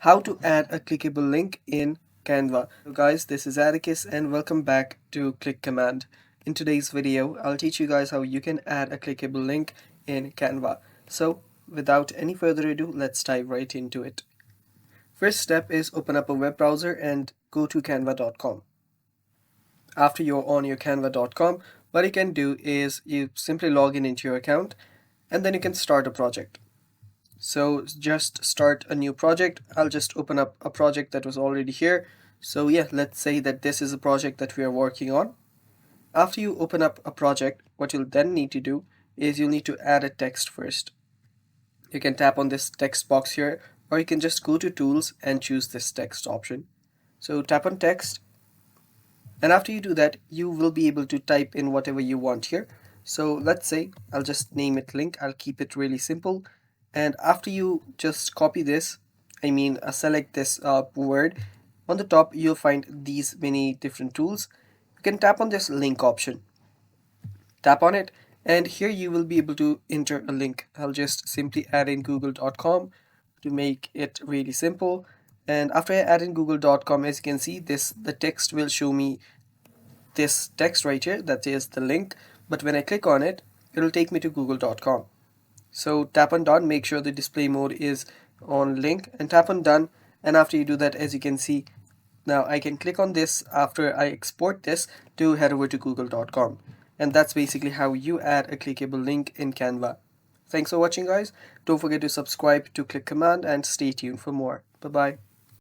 How to add a clickable link in Canva. So guys, this is Atticus and welcome back to Click Command. In today's video, I'll teach you guys how you can add a clickable link in Canva. So without any further ado, let's dive right into it. First step is open up a web browser and go to canva.com. After you're on your canva.com, what you can do is you simply log in into your account and then you can start a project. So just start a new project. I'll just open up a project that was already here. So yeah, let's say that this is a project that we are working on. After you open up a project, what you'll then need to do is you'll need to add a text first. You can tap on this text box here, or you can just go to tools and choose this text option. So tap on text, and after you do that, you will be able to type in whatever you want here. So let's say I'll just name it link. I'll keep it really simple. And after you just copy this, select this word, on the top you'll find these many different tools. You can tap on this link option. Tap on it, and here you will be able to enter a link. I'll just simply add in google.com to make it really simple. And after I add in google.com, as you can see, the text will show me this text right here, that is the link. But when I click on it, it'll take me to google.com. So tap on done, make sure the display mode is on link, and tap on done. And after you do that, as you can see, now I can click on this after I export this to head over to google.com. And that's basically how you add a clickable link in Canva. Thanks for watching guys. Don't forget to subscribe to Click Command and stay tuned for more. Bye bye.